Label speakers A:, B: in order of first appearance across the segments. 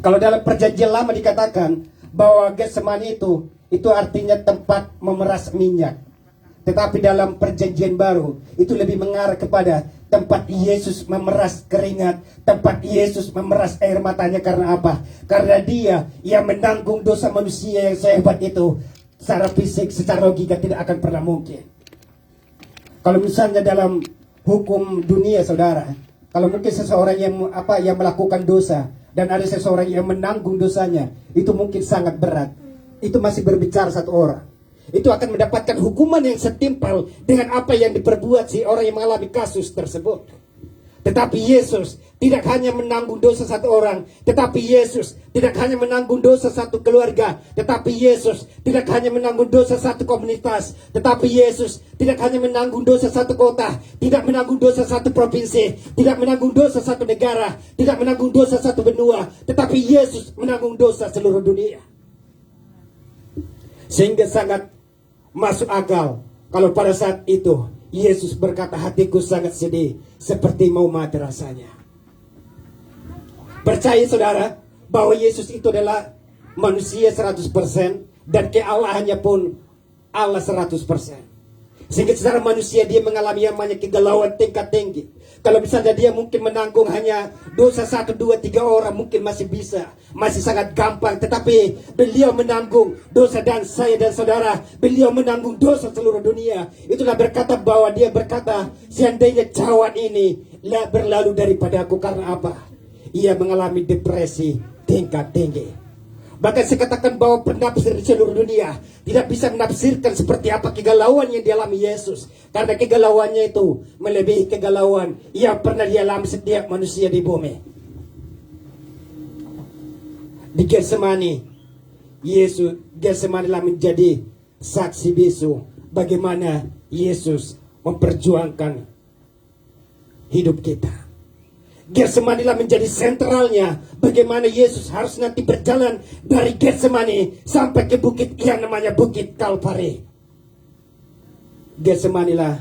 A: Kalau dalam perjanjian lama dikatakan bahwa Getsemani itu artinya tempat memeras minyak. Tetapi dalam perjanjian baru itu lebih mengarah kepada tempat Yesus memeras keringat, tempat Yesus memeras air matanya. Karena apa? Karena dia yang menanggung dosa manusia yang sehebat itu. Secara fisik, secara logika tidak akan pernah mungkin. Kalau misalnya dalam hukum dunia, saudara, kalau mungkin seseorang yang melakukan dosa dan ada seseorang yang menanggung dosanya, itu mungkin sangat berat. Itu masih berbicara satu orang. Itu akan mendapatkan hukuman yang setimpal dengan apa yang diperbuat si orang yang mengalami kasus tersebut. Tetapi Yesus tidak hanya menanggung dosa satu orang, tetapi Yesus tidak hanya menanggung dosa satu keluarga, tetapi Yesus tidak hanya menanggung dosa satu komunitas, tetapi Yesus tidak hanya menanggung dosa satu kota, tidak menanggung dosa satu provinsi, tidak menanggung dosa satu negara, tidak menanggung dosa satu benua, tetapi Yesus menanggung dosa seluruh dunia. Sehingga sangat masuk akal kalau pada saat itu Yesus berkata, hatiku sangat sedih seperti mau mati rasanya. Percaya saudara bahwa Yesus itu adalah manusia 100% dan kealahannya pun Allah 100%. Sehingga secara manusia dia mengalami yang banyak kegalauan tingkat tinggi. Kalau misalnya dia mungkin menanggung hanya dosa 1, 2, 3 orang mungkin masih bisa. Masih sangat gampang. Tetapi beliau menanggung dosa dan saya dan saudara. Beliau menanggung dosa seluruh dunia. Itulah berkata bahwa dia berkata, seandainya cawan ini berlalu daripada aku. Karena apa? Ia mengalami depresi tingkat tinggi. Bahkan saya katakan bahwa penafsir di seluruh dunia tidak bisa menafsirkan seperti apa kegalauan yang dialami Yesus. Karena kegalauannya itu melebihi kegalauan yang pernah dialami setiap manusia di bumi. Di Getsemani, Getsemani lah menjadi saksi bisu bagaimana Yesus memperjuangkan hidup kita. Getsemani lah menjadi sentralnya bagaimana Yesus harus nanti berjalan dari Getsemani sampai ke bukit yang namanya Bukit Kalvari. Getsemani lah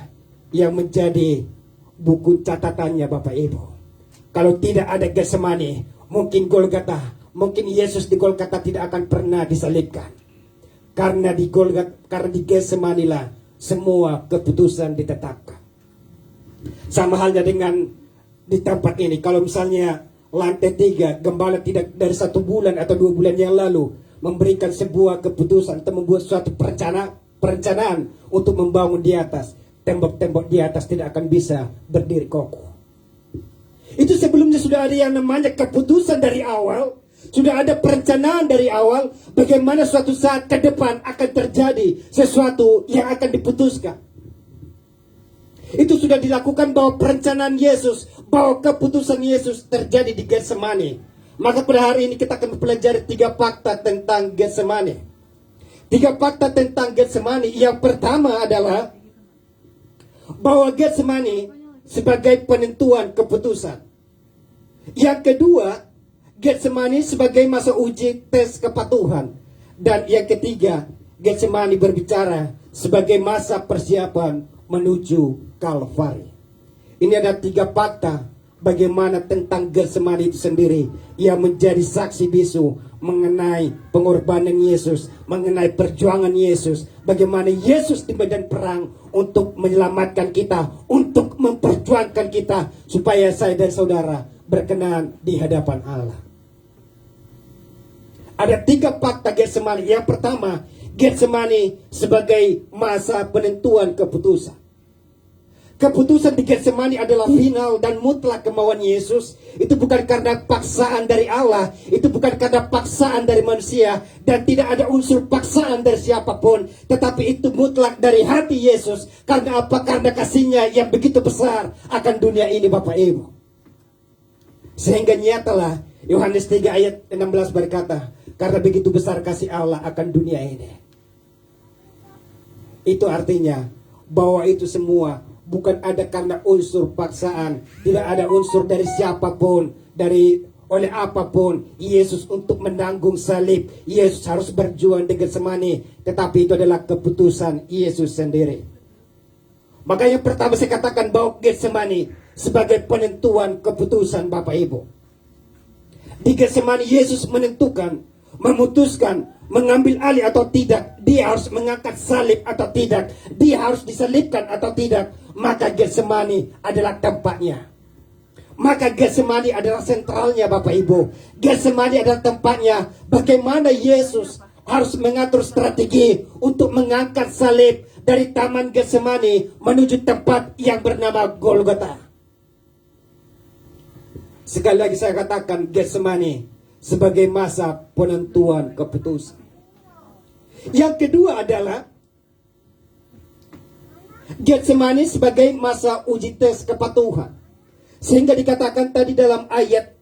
A: yang menjadi buku catatannya Bapak Ibu. Kalau tidak ada Getsemani, mungkin Golgota, mungkin Yesus di Golgota tidak akan pernah disalibkan. Karena di Getsemani lah semua keputusan ditetapkan. Sama halnya dengan di tempat ini, kalau misalnya lantai 3 gembala tidak dari 1 bulan atau 2 bulan yang lalu memberikan sebuah keputusan atau membuat suatu perencanaan untuk membangun di atas, tembok-tembok di atas tidak akan bisa berdiri kokoh. Itu sebelumnya sudah ada yang namanya keputusan dari awal, sudah ada perencanaan dari awal bagaimana suatu saat ke depan akan terjadi sesuatu yang akan diputuskan. Itu sudah dilakukan bahwa perencanaan Yesus, bahwa keputusan Yesus terjadi di Getsemani. Maka pada hari ini kita akan mempelajari 3 fakta tentang Getsemani. 3 fakta tentang Getsemani. Yang pertama adalah bahwa Getsemani sebagai penentuan keputusan. Yang kedua, Getsemani sebagai masa uji tes kepatuhan. Dan yang ketiga, Getsemani berbicara sebagai masa persiapan menuju Kalvari. Ini ada 3 fakta bagaimana tentang Getsemani itu sendiri yang menjadi saksi bisu mengenai pengorbanan Yesus, mengenai perjuangan Yesus, bagaimana Yesus di medan perang untuk menyelamatkan kita, untuk memperjuangkan kita supaya saya dan saudara berkenan di hadapan Allah. Ada 3 fakta Getsemani. Yang pertama, Getsemani sebagai masa penentuan keputusan. Keputusan di Getsemani adalah final dan mutlak kemauan Yesus. Itu bukan karena paksaan dari Allah, itu bukan karena paksaan dari manusia, dan tidak ada unsur paksaan dari siapapun, tetapi itu mutlak dari hati Yesus. Karena apa? Karena kasihnya yang begitu besar akan dunia ini, Bapak Ibu. Sehingga nyatalah Yohanes 3 ayat 16 berkata, karena begitu besar kasih Allah akan dunia ini. Itu artinya bahwa itu semua bukan ada karena unsur paksaan, tidak ada unsur dari siapapun, oleh apapun. Yesus untuk menanggung salib, Yesus harus berjuang di Getsemani, tetapi itu adalah keputusan Yesus sendiri. Maka yang pertama saya katakan bahwa Getsemani sebagai penentuan keputusan Bapak Ibu. Di Getsemani Yesus menentukan, memutuskan, mengambil alih atau tidak. Dia harus mengangkat salib atau tidak. Dia harus disalibkan atau tidak. Maka Getsemani adalah tempatnya. Maka Getsemani adalah sentralnya Bapak Ibu. Getsemani adalah tempatnya bagaimana Yesus harus mengatur strategi untuk mengangkat salib dari Taman Getsemani menuju tempat yang bernama Golgota. Sekali lagi saya katakan Getsemani sebagai masa penentuan keputusan. Yang kedua adalah Getsemani sebagai masa uji tes kepatuhan. Sehingga dikatakan tadi dalam ayat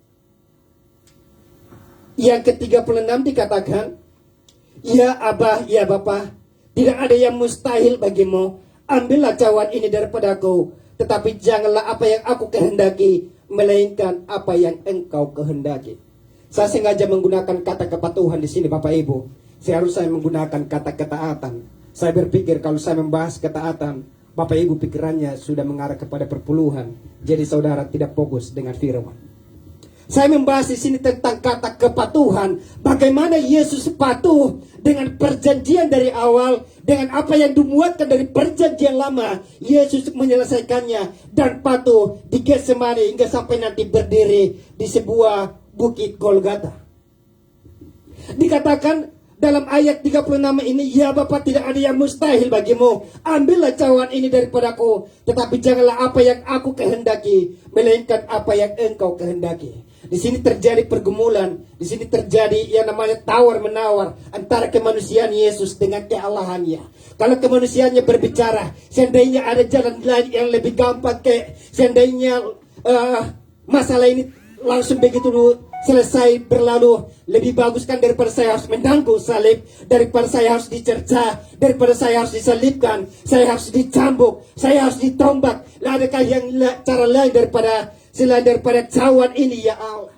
A: yang ke-36 dikatakan, "Ya Abah, ya Bapa, tidak ada yang mustahil bagimu. Ambillah cawan ini daripadaku, tetapi janganlah apa yang aku kehendaki, melainkan apa yang engkau kehendaki." Saya sengaja menggunakan kata kepatuhan di sini Bapak Ibu. Seharusnya saya menggunakan kata ketaatan. Saya berpikir kalau saya membahas ketaatan, Bapak Ibu pikirannya sudah mengarah kepada perpuluhan. Jadi saudara tidak fokus dengan firman. Saya membahas di sini tentang kata kepatuhan. Bagaimana Yesus patuh dengan perjanjian dari awal. Dengan apa yang dimuatkan dari perjanjian lama. Yesus menyelesaikannya. Dan patuh di Getsemani hingga sampai nanti berdiri di sebuah bukit Golgota. Dikatakan dalam ayat 36 ini, "Ya Bapa, tidak ada yang mustahil bagimu. Ambillah cawan ini daripadaku, tetapi janganlah apa yang aku kehendaki, melainkan apa yang engkau kehendaki." Di sini terjadi pergumulan, di sini terjadi yang namanya tawar-menawar antara kemanusiaan Yesus dengan keallahannya. Kalau kemanusiaannya berbicara, seandainya ada jalan lain yang lebih gampang, seandainya masalah ini langsung begitu selesai berlalu, lebih bagus kan daripada saya harus menanggung salib, daripada saya harus dicerca, daripada saya harus disalibkan, saya harus dicambuk, saya harus ditombak. Adakah yang cara lain daripada selain daripada cawan ini, ya Allah?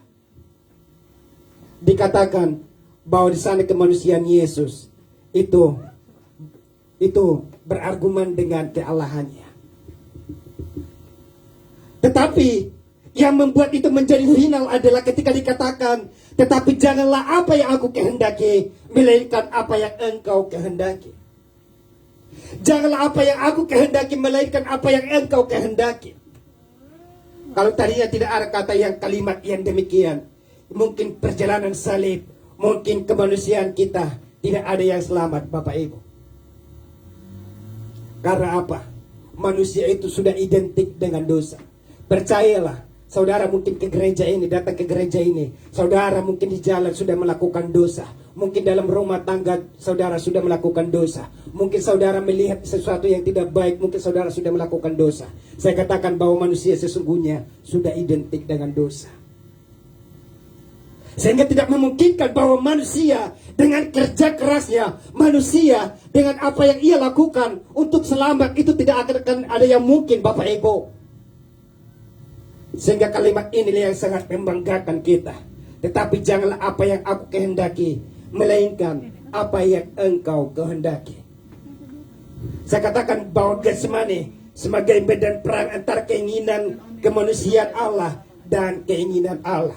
A: Dikatakan bahwa di sana kemanusiaan Yesus itu berargumen dengan keallahannya. Tetapi yang membuat itu menjadi final adalah ketika dikatakan, "Tetapi janganlah apa yang aku kehendaki, melainkan apa yang engkau kehendaki." Janganlah apa yang aku kehendaki, melainkan apa yang engkau kehendaki. Kalau tadinya tidak ada kata yang kalimat yang demikian, mungkin perjalanan salib, mungkin kemanusiaan kita tidak ada yang selamat Bapak Ibu. Karena apa? Manusia itu sudah identik dengan dosa. Percayalah, saudara mungkin ke gereja ini, datang ke gereja ini. Saudara mungkin di jalan sudah melakukan dosa. Mungkin dalam rumah tangga saudara sudah melakukan dosa. Mungkin saudara melihat sesuatu yang tidak baik. Mungkin saudara sudah melakukan dosa. Saya katakan bahwa manusia sesungguhnya sudah identik dengan dosa. Sehingga tidak memungkinkan bahwa manusia dengan kerja kerasnya, manusia dengan apa yang ia lakukan untuk selamat, itu tidak akan ada yang mungkin Bapak Ibu. Sehingga kalimat inilah yang sangat membanggakan kita. Tetapi janganlah apa yang aku kehendaki, melainkan apa yang engkau kehendaki. Saya katakan bahwa Getsemani sebagai medan perang antara keinginan kemanusiaan Allah dan keinginan Allah.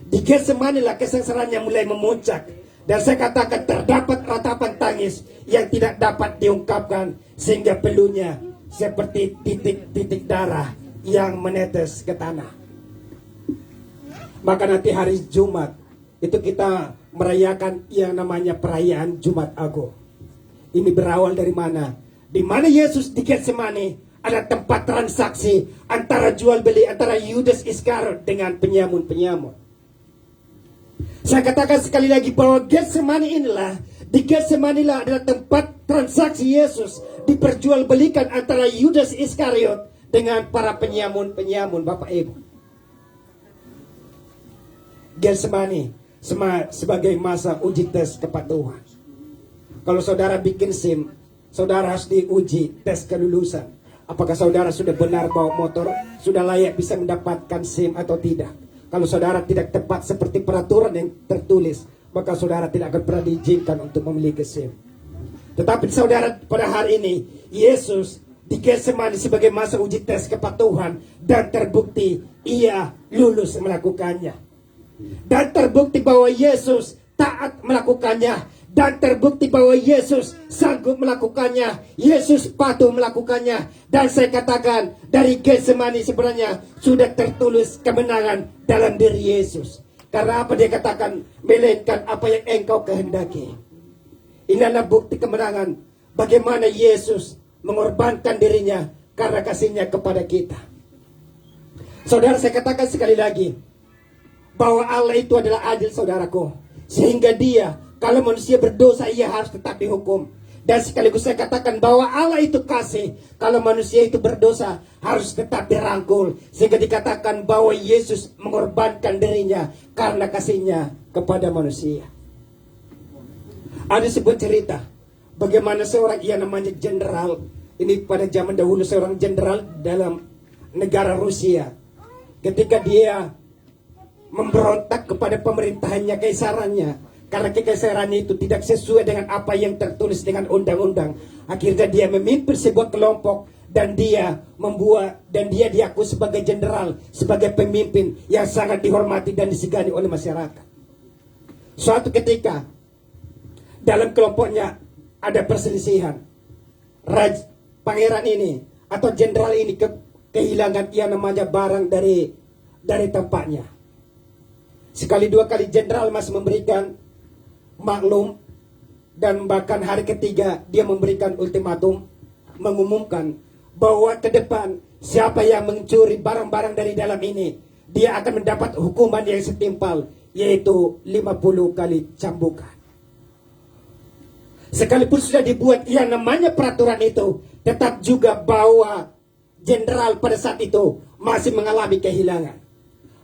A: Di Getsemani lah kesengsaraannya mulai memuncak. Dan saya katakan terdapat ratapan tangis yang tidak dapat diungkapkan, sehingga peluhnya seperti titik-titik darah yang menetes ke tanah. Maka nanti hari Jumat itu kita merayakan yang namanya perayaan Jumat Agung. Ini berawal dari mana? Di mana Yesus di Getsemani ada tempat transaksi antara jual beli antara Yudas Iskariot dengan penyamun-penyamun. Saya katakan sekali lagi bahwa Getsemani inilah, di Getsemani lah adalah tempat transaksi Yesus diperjualbelikan antara Yudas Iskariot dengan para penyamun-penyamun Bapak Ibu. Getsemani sebagai masa uji tes kepatuhan. Kalau saudara bikin SIM, saudara harus diuji tes kelulusan. Apakah saudara sudah benar bawa motor, sudah layak bisa mendapatkan SIM atau tidak. Kalau saudara tidak tepat seperti peraturan yang tertulis, maka saudara tidak akan pernah diizinkan untuk memiliki SIM. Tetapi saudara, pada hari ini Yesus di Getsemani sebagai masa uji tes kepatuhan, dan terbukti ia lulus melakukannya. Dan terbukti bahwa Yesus taat melakukannya. Dan terbukti bahwa Yesus sanggup melakukannya. Yesus patuh melakukannya. Dan saya katakan, dari Getsemani sebenarnya sudah tertulis kemenangan dalam diri Yesus. Karena apa dia katakan? Melainkan apa yang engkau kehendaki. Ini adalah bukti kemenangan. Bagaimana Yesus mengorbankan dirinya karena kasihnya kepada kita. Saudara, saya katakan sekali lagi, bahwa Allah itu adalah adil, saudaraku. Sehingga dia, kalau manusia berdosa, ia harus tetap dihukum. Dan sekaligus saya katakan bahwa Allah itu kasih. Kalau manusia itu berdosa, harus tetap dirangkul. Sehingga dikatakan bahwa Yesus mengorbankan dirinya karena kasihnya kepada manusia. Ada sebuah cerita, bagaimana seorang yang namanya jenderal. Ini pada zaman dahulu seorang jenderal dalam negara Rusia. Ketika dia memberontak kepada pemerintahannya, keisarannya, karena kekaisarannya itu tidak sesuai dengan apa yang tertulis dengan undang-undang. Akhirnya dia memimpin sebuah kelompok dan dia diakui sebagai jenderal, sebagai pemimpin yang sangat dihormati dan disegani oleh masyarakat. Suatu ketika dalam kelompoknya ada perselisihan. Pangeran ini atau jenderal ini kehilangan yang namanya barang dari tempatnya. Sekali dua kali jenderal masih memberikan maklum, dan bahkan hari ketiga dia memberikan ultimatum, mengumumkan bahwa ke depan siapa yang mencuri barang-barang dari dalam ini, dia akan mendapat hukuman yang setimpal, yaitu 50 kali cambukan. Sekalipun sudah dibuat yang namanya peraturan itu, tetap juga bahwa jenderal pada saat itu masih mengalami kehilangan.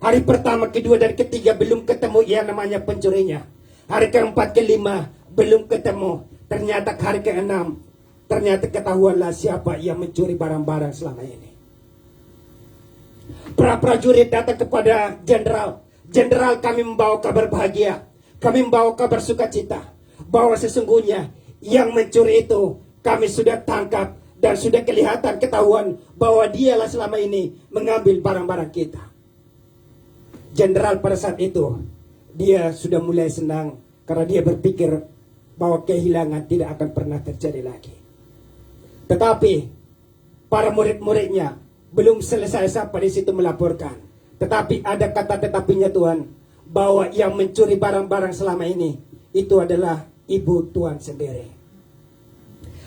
A: Hari pertama, kedua, dan ketiga belum ketemu yang namanya pencurinya. Hari keempat, kelima belum ketemu. Ternyata hari keenam, ternyata ketahuanlah siapa yang mencuri barang-barang selama ini. Para prajurit datang kepada jenderal. Jenderal, kami membawa kabar bahagia. Kami membawa kabar sukacita. Bahwa sesungguhnya yang mencuri itu kami sudah tangkap. Dan sudah kelihatan, ketahuan bahwa dialah selama ini mengambil barang-barang kita. Jenderal pada saat itu, dia sudah mulai senang. Karena dia berpikir bahwa kehilangan tidak akan pernah terjadi lagi. Tetapi para murid-muridnya belum selesai sampai di situ melaporkan. Tetapi ada kata tetapinya Tuhan, bahwa yang mencuri barang-barang selama ini itu adalah ibu Tuhan sendiri.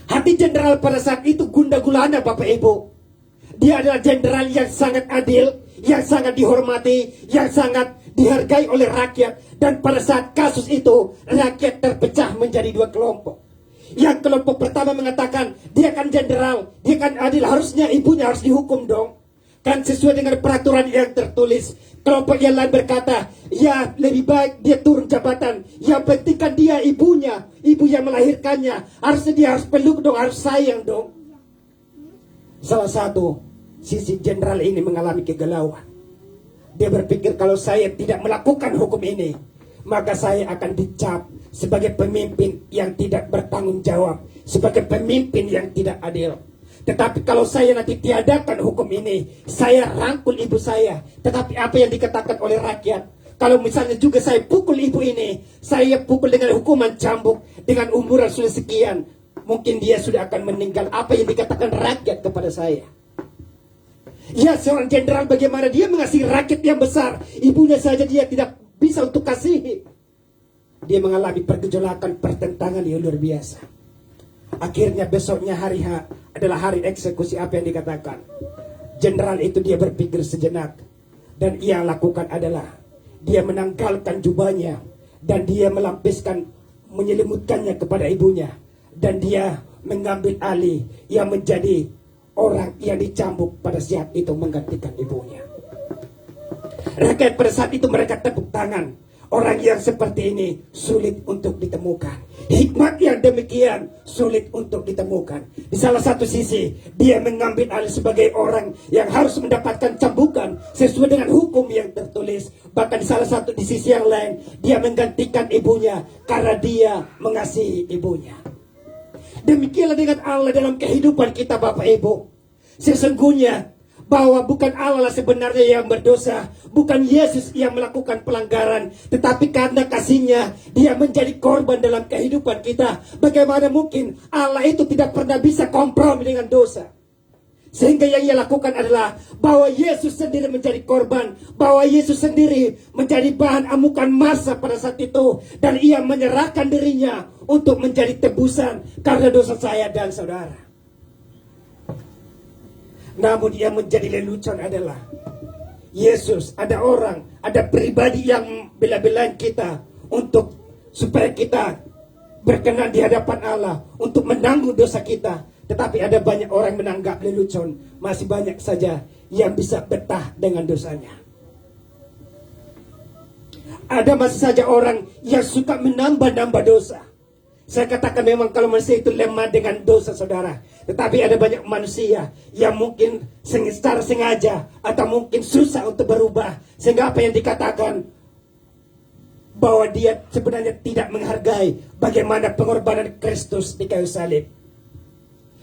A: Hati jenderal pada saat itu gundah gulana, Bapak Ibu. Dia adalah jenderal yang sangat adil, yang sangat dihormati, yang sangat dihargai oleh rakyat. Dan pada saat kasus itu, rakyat terpecah menjadi dua kelompok. Yang kelompok pertama mengatakan, dia kan jenderal, dia kan adil, harusnya ibunya harus dihukum dong. Kan sesuai dengan peraturan yang tertulis. Kelompok yang lain berkata, ya lebih baik dia turun jabatan. Yang penting kan dia ibunya, ibu yang melahirkannya. Harusnya dia harus peluk dong, harus sayang dong. Salah satu sisi jenderal ini mengalami kegalauan. Dia berpikir, kalau saya tidak melakukan hukum ini, maka saya akan dicap sebagai pemimpin yang tidak bertanggung jawab, sebagai pemimpin yang tidak adil. Tetapi kalau saya nanti tiadakan hukum ini, saya rangkul ibu saya. Tetapi apa yang dikatakan oleh rakyat, kalau misalnya juga saya pukul ibu ini, saya pukul dengan hukuman cambuk, dengan umuran sudah sekian, mungkin dia sudah akan meninggal. Apa yang dikatakan rakyat kepada saya? Ya, seorang jenderal bagaimana dia mengasihi rakyat yang besar, ibunya saja dia tidak bisa untuk kasihi. Dia mengalami pergejolakan, pertentangan yang luar biasa. Akhirnya besoknya hari H adalah hari eksekusi. Apa yang dikatakan jenderal itu, dia berpikir sejenak, dan ia lakukan adalah dia menanggalkan jubahnya dan dia melampiskan, menyelimutkannya kepada ibunya, dan dia mengambil alih yang menjadi orang yang dicambuk pada saat itu menggantikan ibunya. Rakyat pada saat itu mereka tepuk tangan. Orang yang seperti ini sulit untuk ditemukan. Hikmat yang demikian sulit untuk ditemukan. Di salah satu sisi, dia mengambil alih sebagai orang yang harus mendapatkan cambukan sesuai dengan hukum yang tertulis. Bahkan di sisi yang lain, dia menggantikan ibunya karena dia mengasihi ibunya. Demikianlah dengan Allah dalam kehidupan kita, Bapak Ibu. Sesungguhnya bahwa bukan Allah sebenarnya yang berdosa, bukan Yesus yang melakukan pelanggaran, tetapi karena kasihnya dia menjadi korban dalam kehidupan kita. Bagaimana mungkin Allah itu tidak pernah bisa kompromi dengan dosa? Sehingga yang ia lakukan adalah bahwa Yesus sendiri menjadi korban, bahwa Yesus sendiri menjadi bahan amukan massa pada saat itu, dan ia menyerahkan dirinya untuk menjadi tebusan karena dosa saya dan saudara. Namun yang menjadi lelucon adalah Yesus, ada orang, ada pribadi yang bela-belain kita untuk supaya kita berkenan di hadapan Allah, untuk menanggung dosa kita. Tetapi ada banyak orang menanggap lelucon, masih banyak saja yang bisa betah dengan dosanya. Ada masih saja orang yang suka menambah-nambah dosa. Saya katakan memang kalau manusia itu lemah dengan dosa, saudara. Tetapi ada banyak manusia yang mungkin secara sengaja atau mungkin susah untuk berubah. Sehingga apa yang dikatakan bahwa dia sebenarnya tidak menghargai bagaimana pengorbanan Kristus di kayu salib.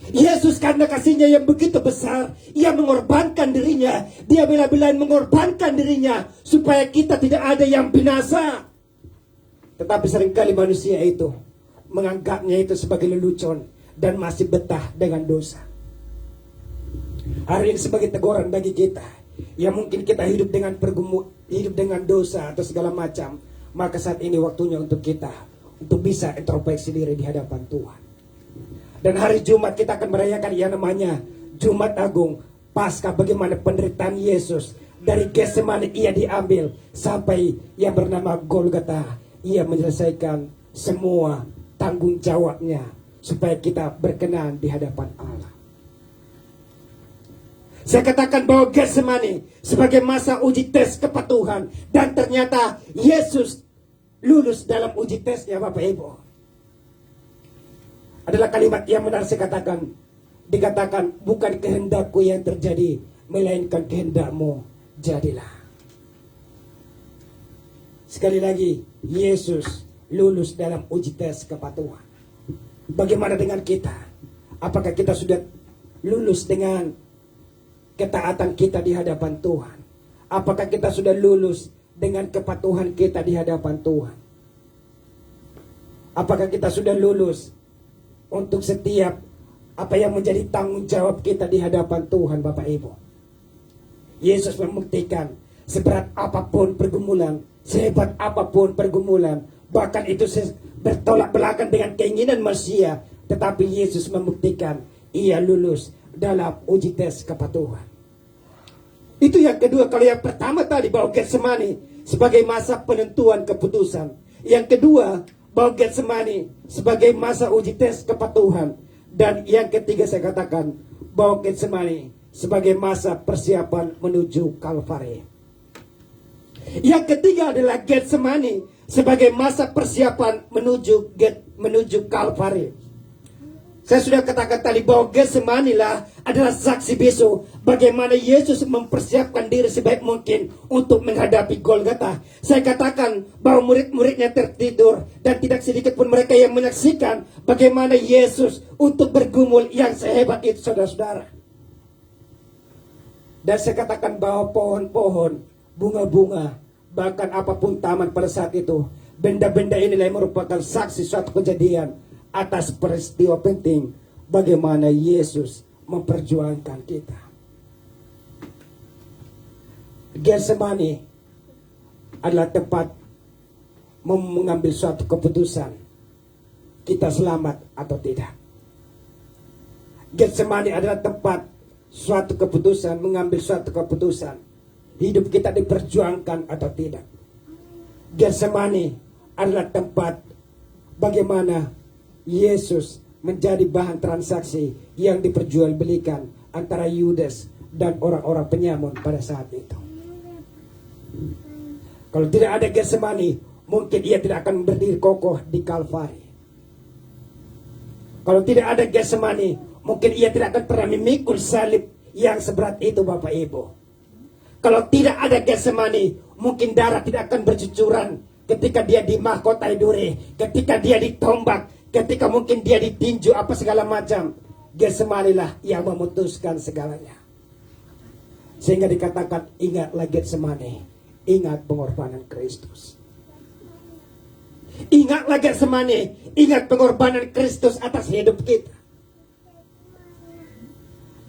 A: Yesus karena kasihnya yang begitu besar, ia mengorbankan dirinya. Dia bela-belain mengorbankan dirinya supaya kita tidak ada yang binasa. Tetapi seringkali manusia itu menganggapnya itu sebagai lelucon dan masih betah dengan dosa. Hari ini sebagai teguran bagi kita yang mungkin kita hidup dengan hidup dengan dosa atau segala macam, maka saat ini waktunya untuk kita untuk bisa introspeksi diri di hadapan Tuhan. Dan hari Jumat kita akan merayakan yang namanya Jumat Agung, Paskah, bagaimana penderitaan Yesus dari Getsemani ia diambil sampai yang bernama Golgota. Ia menyelesaikan semua tanggung jawabnya supaya kita berkenan di hadapan Allah. Saya katakan bahwa Getsemani sebagai masa uji tes kepatuhan, dan ternyata Yesus lulus dalam uji tesnya, Bapak Ibu. Adalah kalimat yang benar saya katakan. Dikatakan, bukan kehendakku yang terjadi, melainkan kehendakmu jadilah. Sekali lagi, Yesus lulus dalam uji tes kepatuhan. Bagaimana dengan kita? Apakah kita sudah lulus dengan ketaatan kita di hadapan Tuhan? Apakah kita sudah lulus dengan kepatuhan kita di hadapan Tuhan? Apakah kita sudah lulus untuk setiap apa yang menjadi tanggung jawab kita di hadapan Tuhan, Bapak Ibu? Yesus membuktikan seberat apapun pergumulan, sehebat apapun pergumulan, bahkan itu bertolak belakang dengan keinginan manusia, tetapi Yesus membuktikan ia lulus dalam uji tes kepatuhan. Itu yang kedua. Kalau yang pertama tadi bahwa Getsemani sebagai masa penentuan keputusan, yang kedua bahwa Getsemani sebagai masa uji tes kepatuhan, dan yang ketiga saya katakan bahwa Getsemani sebagai masa persiapan menuju Kalvari. Yang ketiga adalah Getsemani sebagai masa persiapan menuju Kalvari. Saya sudah katakan tadi bahwa Getsemani lah adalah saksi bisu bagaimana Yesus mempersiapkan diri sebaik mungkin untuk menghadapi Golgota. Saya katakan bahwa murid-muridnya tertidur dan tidak sedikit pun mereka yang menyaksikan bagaimana Yesus untuk bergumul yang sehebat itu, saudara-saudara. Dan saya katakan bahwa pohon-pohon, bunga-bunga, bahkan apapun taman pada saat itu, benda-benda inilah yang merupakan saksi suatu kejadian atas peristiwa penting bagaimana Yesus memperjuangkan kita. Getsemani adalah tempat mengambil suatu keputusan, kita selamat atau tidak. Getsemani adalah tempat suatu keputusan, mengambil suatu keputusan, hidup kita diperjuangkan atau tidak. Getsemani adalah tempat bagaimana Yesus menjadi bahan transaksi yang diperjualbelikan antara Yudas dan orang-orang penyamun pada saat itu. Kalau tidak ada Getsemani, mungkin ia tidak akan berdiri kokoh di Kalvari. Kalau tidak ada Getsemani, mungkin ia tidak akan pernah memikul salib yang seberat itu, Bapak Ibu. Kalau tidak ada Getsemani, mungkin darah tidak akan bercucuran ketika dia dimahkotai duri, ketika dia ditombak, ketika mungkin dia ditinju apa segala macam. Getsemani lah yang memutuskan segalanya. Sehingga dikatakan ingatlah Getsemani, ingat pengorbanan Kristus. Ingatlah Getsemani, ingat pengorbanan Kristus atas hidup kita.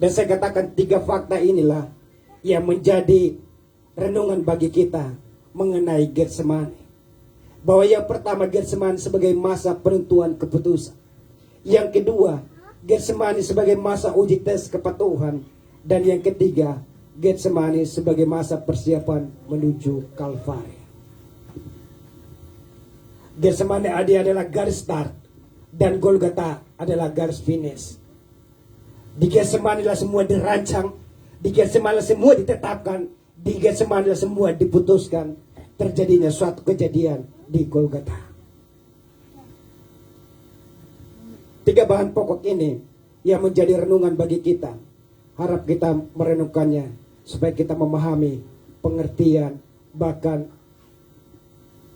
A: Dan saya katakan 3 fakta inilah yang menjadi renungan bagi kita mengenai Getsemani. Bahwa yang pertama, Getsemani sebagai masa penentuan keputusan. Yang kedua, Getsemani sebagai masa uji tes kepatuhan. Dan yang ketiga, Getsemani sebagai masa persiapan menuju Kalvari. Getsemani adalah garis start dan Golgota adalah garis finish. Di Getsemani lah semua dirancang, di Getsemani lah semua ditetapkan, di Getsemani lah semua diputuskan. Terjadinya suatu kejadian di Golgota. 3 bahan pokok ini yang menjadi renungan bagi kita. Harap kita merenungkannya supaya kita memahami pengertian, bahkan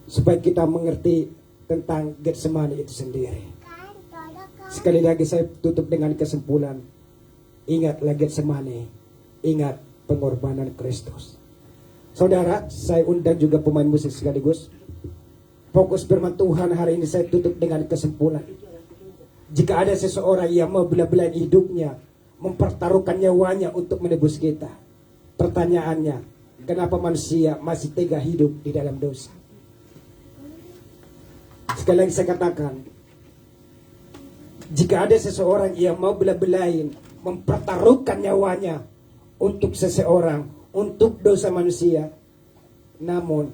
A: supaya kita mengerti tentang Getsemani itu sendiri. Sekali lagi saya tutup dengan kesimpulan. Ingatlah Getsemani, ingat pengorbanan Kristus. Saudara, saya undang juga pemain musik sekaligus. Fokus firman Tuhan hari ini saya tutup dengan kesimpulan. Jika ada seseorang yang mau bela-belain hidupnya, mempertaruhkan nyawanya untuk menebus kita, pertanyaannya, kenapa manusia masih tega hidup di dalam dosa? Sekali lagi saya katakan, jika ada seseorang yang mau bela-belain, mempertaruhkan nyawanya untuk seseorang, untuk dosa manusia, namun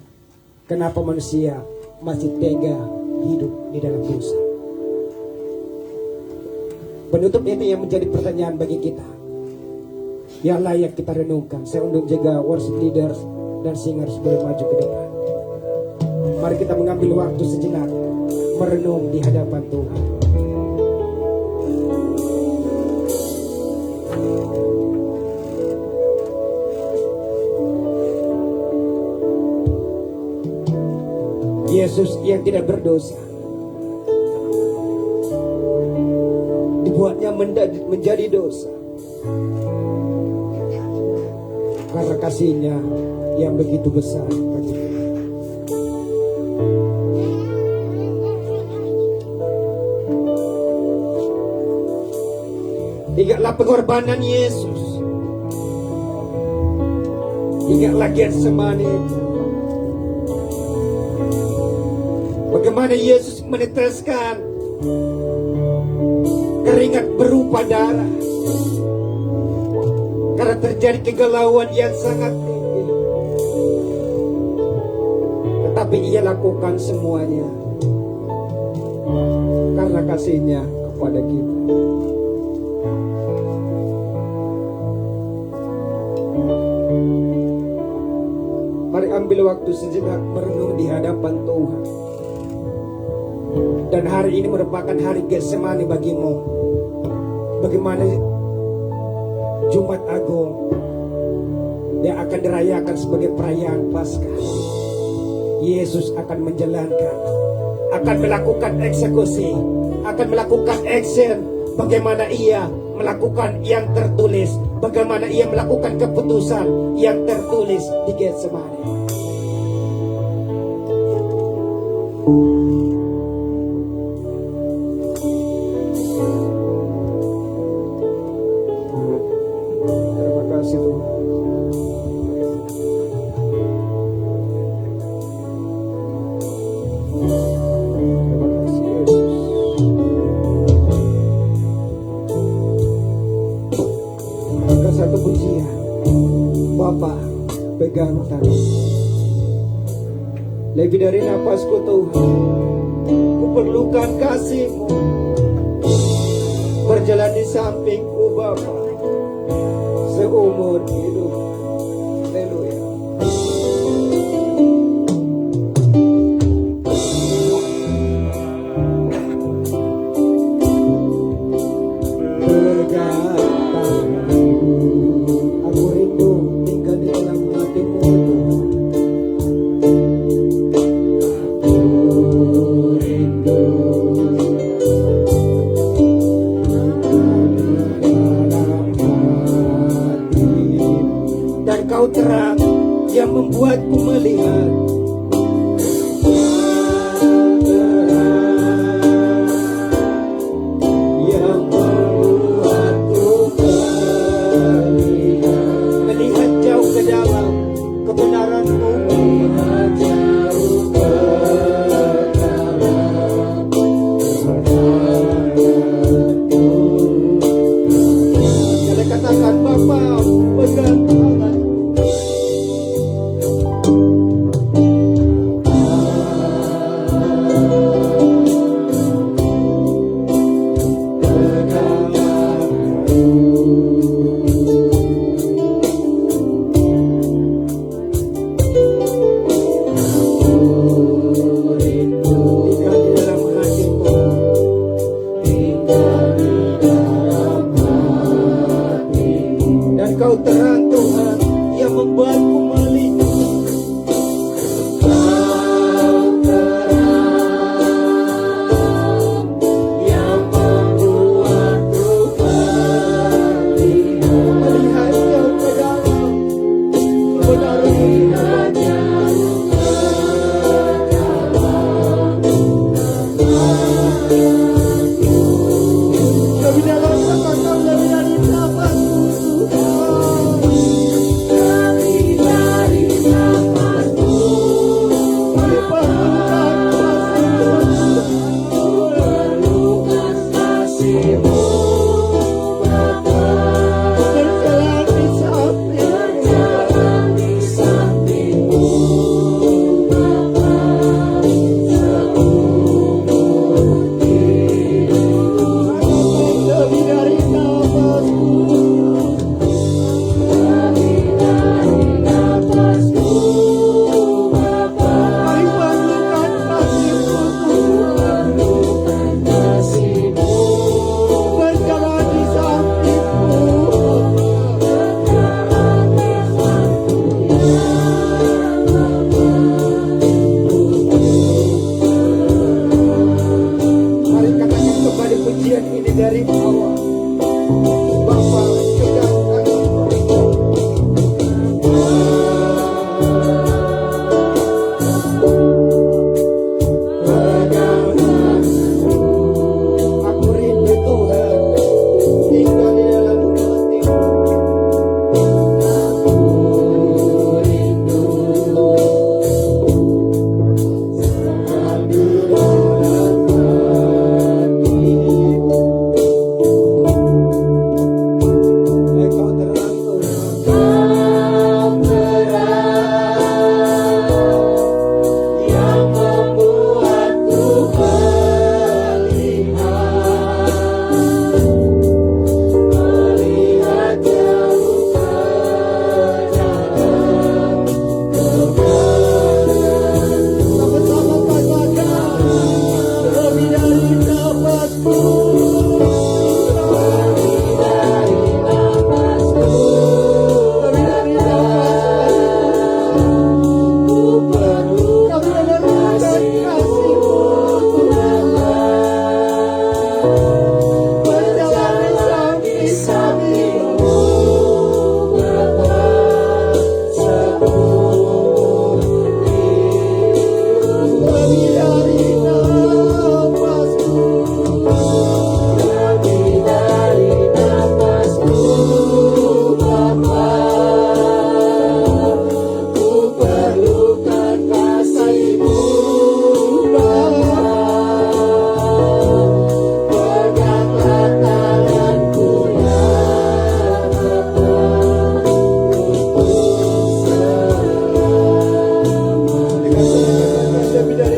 A: kenapa manusia masih tega hidup di dalam dosa? Penutup ini yang menjadi pertanyaan bagi kita, yang layak kita renungkan. Saya undang juga worship leaders dan singers boleh maju ke depan. Mari kita mengambil waktu sejenak merenung di hadapan Tuhan. Yesus yang tidak berdosa dibuatnya menjadi dosa karena kasihnya yang begitu besar bagi kita. Ingatlah pengorbanan Yesus, ingatlah Getsemani. Bagaimana Yesus meneteskan keringat berupa darah karena terjadi kegalauan yang sangat tinggi. Tetapi ia lakukan semuanya karena kasihnya kepada kita. Mari ambil waktu sejenak merenung di hadapan Tuhan. Dan hari ini merupakan hari Getsemani bagimu. Bagaimana Jumat Agung yang akan dirayakan sebagai perayaan Paskah, Yesus akan menjalankan, akan melakukan eksekusi, akan melakukan action. Bagaimana ia melakukan yang tertulis, bagaimana ia melakukan keputusan yang tertulis di Getsemani. Satu pujian, Bapa pegang tangan. Lebih dari napasku Tuhan, ku perlukan kasih-Mu. Berjalan di sampingku Bapa seumur hidup. Haleluya.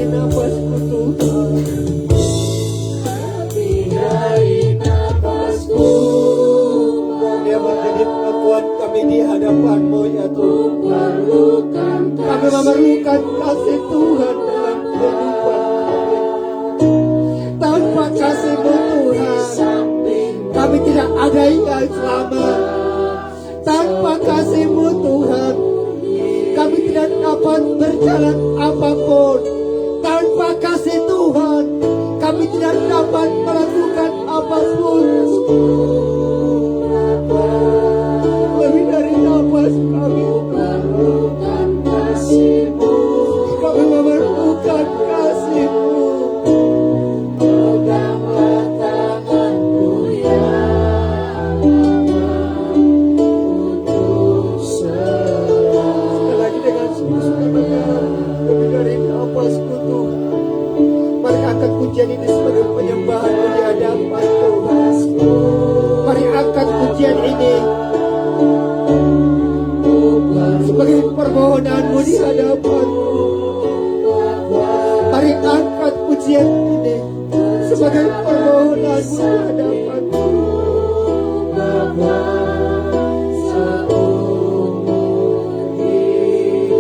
A: dari nafasku Tuhan.
B: Lebih dari nafasku,
A: Dia menjadi pengakuan kami di hadapan-Mu ya Tuhan.
B: perlukan
A: Kami memerlukan kasih Tuhan dalam kehidupan kami. Tanpa kasih-Mu Tuhan, kami tidak ada yang selamat. Tanpa kasih-Mu Tuhan, kami tidak dapat berjalan apapun. Tanpa kasih Tuhan, kami tidak dapat melakukan apapun. Lebih dari nafas kami,
B: perlukan kasih-Mu,
A: kami memerlukan kasih-Mu.
B: peganglah tanganku yang untuk selalu.
A: Sekali lagi dengan sungguh-sungguh, lebih dari nafasku Tuhan. Mari angkat pujian ini sebagai penyembahan-Mu di hadapan Tuhan. Mari angkat pujian ini sebagai permohonan-Mu di hadapan-Mu. Mari angkat pujian ini sebagai permohonan-Mu di hadapan-Mu.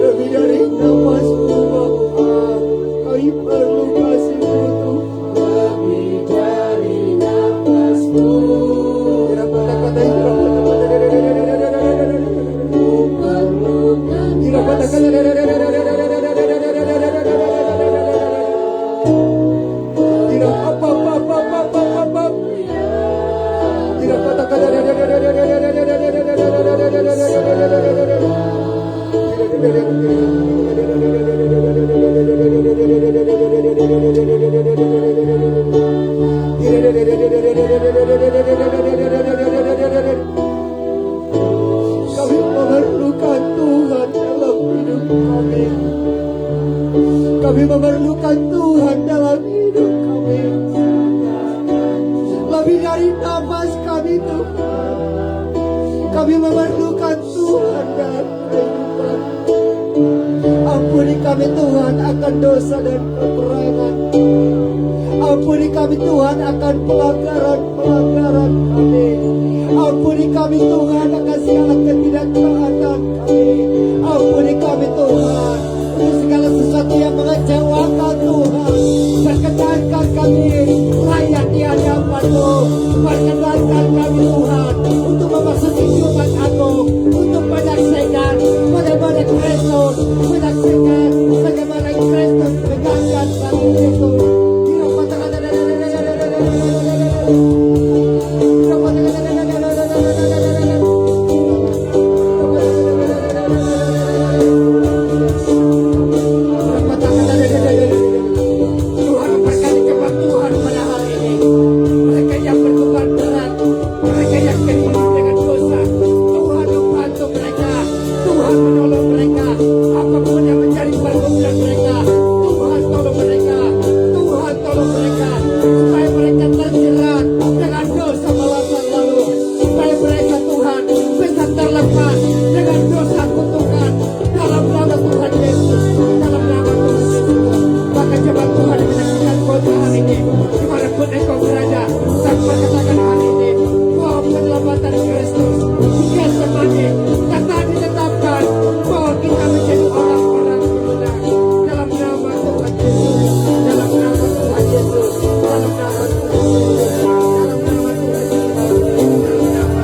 A: Lebih dari nafasku Bapa, kami perlu kasih-Mu Tuhan.
B: Lebih dari nafasku, perlukan
A: Kami memerlukan Tuhan dalam hidup kami. Kami memerlukan Tuhan dalam hidup kami. Lebih dari nafas kami Tuhan. Kami memerlukan Tuhan dalam kehidupan. Ampuni kami Tuhan akan dosa dan kekurangan. Ampuni kami Tuhan akan pelanggaran-pelanggaran kami. Ampuni kami Tuhan akan segala ketidaktaatan kami. Ampuni kami Tuhan untuk segala sesuatu yang mengecewakan Tuhan. Perkenankan kami layak di hadapan-Mu. Perkenankan kami Tuhan untuk memasuki Jumat Agung, untuk menyaksikan bagaimana Kristus menyaksikan bagaimana Kristus megangkan salib itu. Tuhan memberkati jemaat Tuhan pada hari ini. Mereka yang berbeban berat, mereka yang kehilangan dengan dosa, Tuhan membantu mereka, Tuhan menolong mereka. Apapun yang menjadi pergumulan mereka, Tuhan tolong mereka, Tuhan tolong mereka, supaya mereka terjerat dengan dosa masa lalu, supaya mereka Tuhan bisa terlepas dengan dosa kutukan dalam nama Tuhan Yesus, dalam nama Tuhan Yesus. Maka jemaat Tuhan menyaksikan kota hari ini, dimanapun engkau berada, tanpa katakan hari ini bahwa penyelamatan Kristus dia semati kata ditetapkan bahwa kita menjadi orang-orang menang dalam nama Tuhan Yesus, dalam nama Tuhan Yesus, dalam nama Tuhan Yesus, dalam nama Tuhan Yesus, dalam nama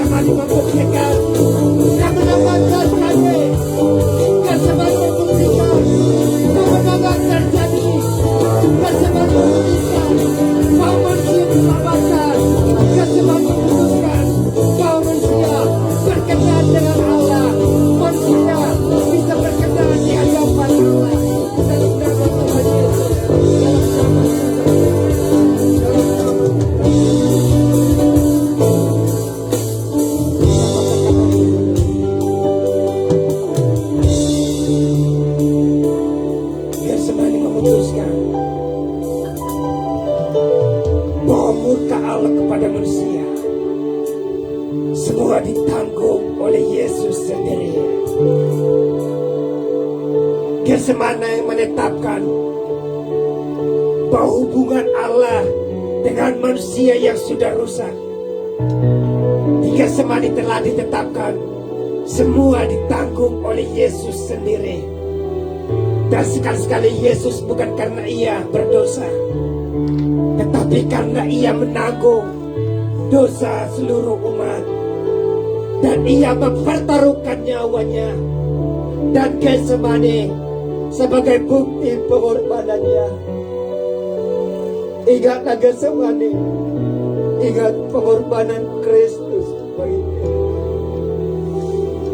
A: Kami membuktikan kemenangan kami. Kami membuktikan kemenangan terjadi. Kami membuktikan bahwa manusia diselamatkan. Kami membuktikan bahwa manusia berkenan dengan Allah. Manusia bisa berkenan di hadapan Allah. Dalam nama Tuhan Yesus. Dalam nama Tuhan Yesus. Dalam nama semua ditanggung oleh Yesus sendiri. Getsemani yang menetapkan bahwa hubungan Allah dengan manusia yang sudah rusak. Di Getsemani telah ditetapkan semua ditanggung oleh Yesus sendiri. Dan sekali-sekali Yesus bukan karena ia berdosa, tetapi karena ia menanggung dosa seluruh umat. Dan ia mempertaruhkan nyawanya. Dan Getsemani sebagai bukti pengorbanannya. Ingatlah Getsemani, ingat pengorbanan Kristus.